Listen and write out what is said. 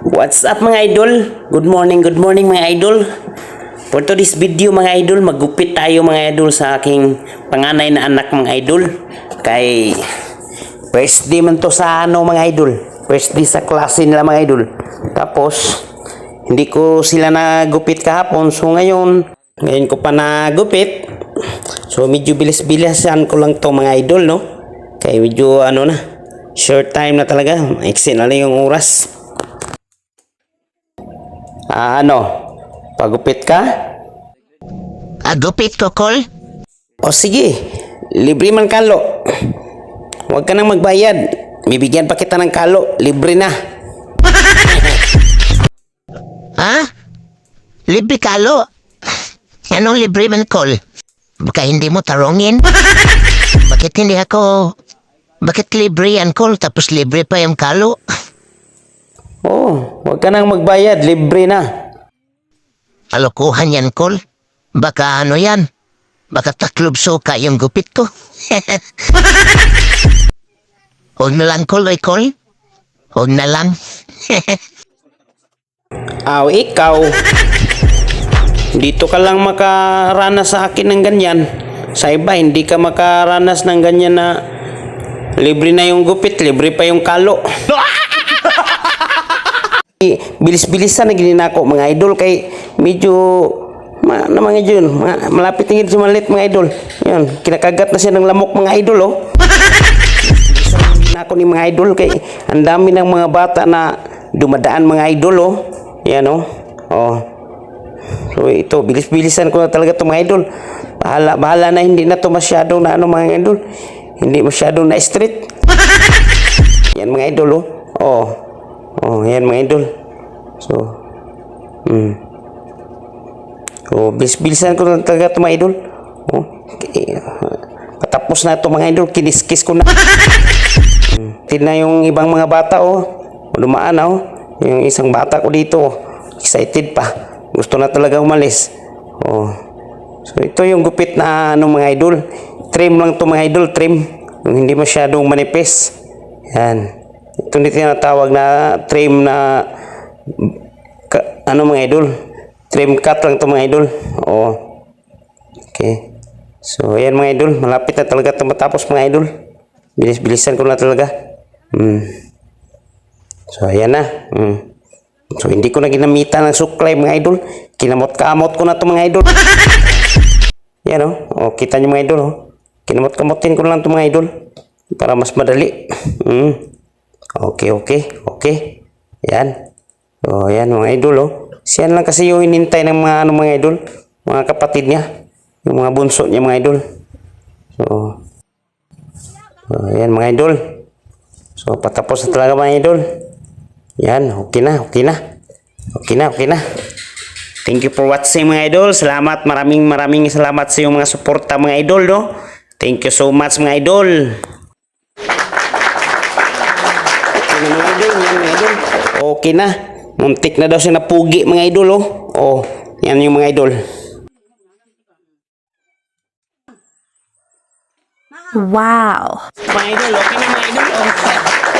What's up mga idol? Good morning mga idol. For today's video mga idol, maggupit tayo mga idol sa aking panganay na anak mga idol. Kay first day man to sa mga idol. First day sa klase nila mga idol. Tapos hindi ko sila nagupit kahapon. So ngayon ko pa nagupit. So medyo bilis-bilisan ko lang to mga idol, no? Kay medyo short time na talaga. Maiksi na lang yung oras. Pagupit ka? Gupit ko, Col? O sige, libre man kalo. Huwag ka nang magbayad. Bibigyan pa kita ng kalo, libre na. Ha? Libre kalo? Anong libre man, Col? Baka hindi mo tarongin? Bakit hindi ako... Bakit libre yan, Col? Tapos libre pa yung kalo? Huwag ka nang magbayad, libre na. Alokohan yan, Col. Baka yan? Baka taklob suka yung gupit ko. Huwag na lang, Col, Col. Huwag na lang. Ikaw. Dito ka lang makaranas sa akin ng ganyan. Sa iba, hindi ka makaranas ng ganyan na libre na yung gupit, libre pa yung kalo. Bilis-bilisan na ginin ako mga idol kay medyo mga idol, malapit tingin si malit mga idol. Yan, kinakagat na siya ng lamok mga idol, oh. Ako ni mga idol kay ang dami ng mga bata na dumadaan mga idol, oh. Yan, oh. So ito, bilis-bilisan ko na talaga to mga idol. Bahala na, hindi na to masyadong na mga idol. Hindi masyadong na street. Yan mga idol, oh. Yan mga idol. So, bilis-bilisan ko na talaga ito mga idol. Patapos na ito mga idol, kiniskis ko na. Tignan yung ibang mga bata, dumaan yung isang bata ko dito, excited pa. Gusto na talaga umalis. So, ito yung gupit na mga idol. Trim lang ito mga idol, trim. Yung hindi masyadong manipis. Yan. Ito dito tinatawag na trim na mga idol. Trim cut lang ito mga idol. Okay. So, ayan mga idol. Malapit na talaga ito matapos mga idol. Bilis-bilisan ko na talaga. So, ayan na. So, hindi ko na ginamitan ng suklay mga idol. Kinamot-kamot ko na ito mga idol. Yan kita nyo mga idol. Kinamot-kamotin ko lang ito mga idol. Para mas madali. Okay. Yan. So, yan mga idol, Siyan lang kasi yung hinintay ng mga idol. Mga kapatid niya. Yung mga bunso niya mga idol. So, yan mga idol. So, patapos na talaga mga idol. Yan, okay na. Thank you for watching mga idol. Salamat, maraming salamat sa iyong mga suporta mga idol, no? Thank you so much mga idol. Okay na. Muntik na daw siya napugi mga idol, yan yung mga idol. Wow. Mga idol, okay na mga idol.